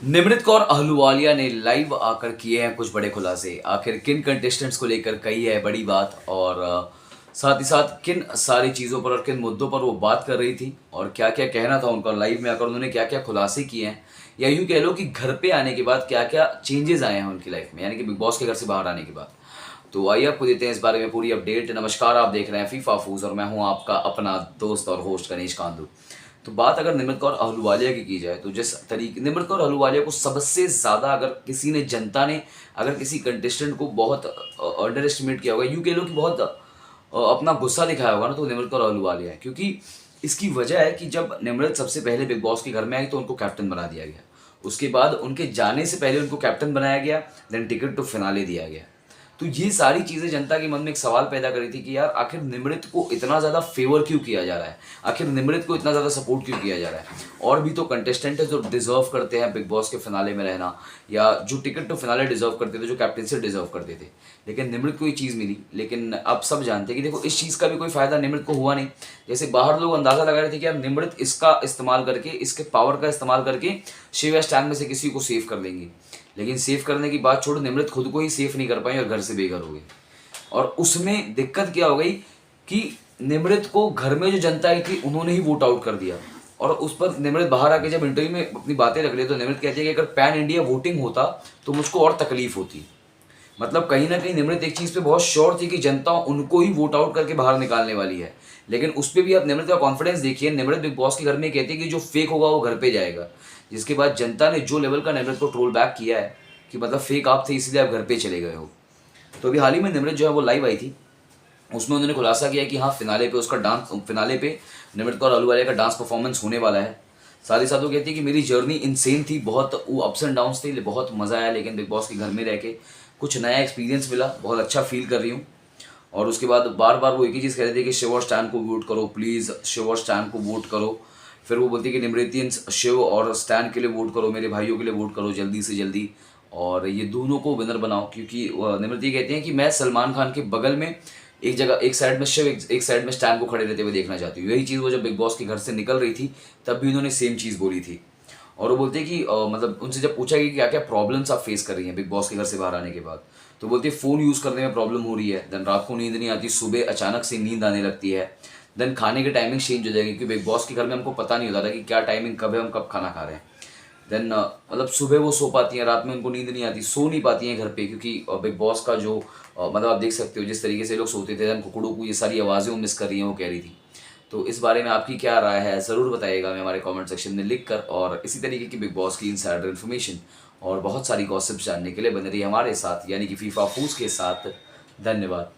निमृत कौर अहलूवालिया ने लाइव आकर किए हैं कुछ बड़े खुलासे। आखिर किन कंटेस्टेंट्स को लेकर कही है बड़ी बात और साथ ही साथ किन सारी चीज़ों पर और किन मुद्दों पर वो बात कर रही थी और क्या क्या कहना था उनका लाइव में आकर, उन्होंने क्या क्या खुलासे किए हैं, या यूँ कह लो कि घर पे आने के बाद क्या क्या चेंजेस आए हैं उनकी लाइफ में, यानी कि बिग बॉस के घर से बाहर आने के बाद। तो आइए आपको देते हैं इस बारे में पूरी अपडेट। नमस्कार, आप देख रहे हैं फीफा फूज और मैं हूं आपका अपना दोस्त और होस्ट गणेश कांदू। तो बात अगर निमृत कौर अहलूवालिया की जाए तो जिस तरीके निमृत कौर अहलूवालिया को सबसे ज़्यादा अगर किसी ने, जनता ने अगर किसी कंटेस्टेंट को बहुत अंडर एस्टिमेट किया होगा, यूँ कह लो कि बहुत अपना गुस्सा दिखाया होगा ना, तो निमृत कौर अहलूवालिया है। क्योंकि इसकी वजह है कि जब निमृत सबसे पहले बिग बॉस के घर में आई तो उनको कैप्टन बना दिया गया। उसके बाद उनके जाने से पहले उनको कैप्टन बनाया गया, देन टिकट टू फिनाले दिया गया। तो ये सारी चीज़ें जनता के मन में एक सवाल पैदा करी थी कि यार आखिर निमृत को इतना ज़्यादा फेवर क्यों किया जा रहा है, आखिर निमृत को इतना ज़्यादा सपोर्ट क्यों किया जा रहा है। और भी तो कंटेस्टेंट है जो डिजर्व करते हैं बिग बॉस के फिनाले में रहना, या जो टिकट टू फिनाले डिजर्व करते थे, जो कैप्टनसी डिजर्व करते थे, लेकिन निमृत को ये चीज़ मिली। लेकिन अब सब जानते हैं कि देखो इस चीज़ का भी कोई फ़ायदा निमृत को हुआ नहीं। जैसे बाहर लोग अंदाज़ा लगा रहे थे कि यार निमृत इसका इस्तेमाल करके, इसके पावर का इस्तेमाल करके शिव स्टैंड में से किसी को सेव कर लेंगी, लेकिन सेव करने की बात छोड़ो, निमृत खुद को ही सेफ नहीं कर पाई और घर से बेघर हो गई। और उसमें दिक्कत क्या हो गई कि निमृत को घर में जो जनता आई थी उन्होंने ही वोट आउट कर दिया। और उस पर निमृत बाहर आके जब इंटरव्यू में अपनी बातें रख रही तो निमृत कहती है कि अगर पैन इंडिया वोटिंग होता तो मुझको और तकलीफ होती। मतलब कहीं ना कहीं निमृत एक चीज़ पे बहुत श्योर थी कि जनता उनको ही वोट आउट करके बाहर निकालने वाली है। लेकिन उस पर भी आप निमृत का कॉन्फिडेंस देखिए। निमृत बिग बॉस के घर में कहती है कि जो फेक होगा वो घर पे जाएगा, जिसके बाद जनता ने जो लेवल का निमृत को ट्रोल बैक किया है कि मतलब फेक आप थे इसलिए आप घर पे चले गए हो। तो अभी हाल ही में निमृत जो है वो लाइव आई थी, उसमें उन्होंने खुलासा किया कि हाँ फिनाले पे उसका डांस, फिनाले पे निमृत कौर अहलूवालिया का डांस परफॉर्मेंस होने वाला है। साथ ही साथ वो कहती है कि मेरी जर्नी इनसेन थी, बहुत वो अप्स एंड डाउन्स थे, बहुत मज़ा आया, लेकिन बिग बॉस के घर में रह के कुछ नया एक्सपीरियंस मिला, बहुत अच्छा फील कर रही हूँ। और उसके बाद बार बार वो एक ही चीज़ कह रहे थे कि शिव और स्टैन को वोट करो प्लीज़, शिव और स्टैन को वोट करो। फिर वो बोलती है कि निमृतियंस शिव और स्टैन के लिए वोट करो, मेरे भाइयों के लिए वोट करो जल्दी से जल्दी, और ये दोनों को विनर बनाओ। क्योंकि निमृति कहते हैं कि मैं सलमान खान के बगल में एक जगह, एक साइड में शिव, एक साइड में स्टैन को खड़े रहते हुए देखना चाहती हूँ। यही चीज़ वो जब बिग बॉस के घर से निकल रही थी तब भी उन्होंने सेम चीज़ बोली थी। और वो बोलते हैं कि मतलब उनसे जब पूछा कि क्या क्या प्रॉब्लम्स आप फेस कर रही हैं बिग बॉस के घर से बाहर आने के बाद, तो बोलती है फ़ोन यूज़ करने में प्रॉब्लम हो रही है, देन रात को नींद नहीं आती, सुबह अचानक से नींद आने लगती है, देन खाने की टाइमिंग चेंज हो जाएगी क्योंकि बिग बॉस के घर में हमको पता नहीं होता था कि क्या टाइमिंग कब है, हम कब खाना खा रहे हैं। देन मतलब सुबह वो सो पाती हैं, रात में उनको नींद नहीं आती, सो नहीं पाती हैं घर पे, क्योंकि बिग बॉस का जो मतलब आप देख सकते हो जिस तरीके से लोग सोते थे, देन कुकड़ों को ये सारी आवाज़ें वो मिस कर रही हैं, वो कह रही थी। तो इस बारे में आपकी क्या राय है ज़रूर बताइएगा हमें हमारे कमेंट सेक्शन में लिख कर। और इसी तरीके की बिग बॉस की इनसाइडर इन्फॉर्मेशन और बहुत सारी गॉसिप्स जानने के लिए बने रहिए हमारे साथ, यानी कि फीफा फूज के साथ। धन्यवाद।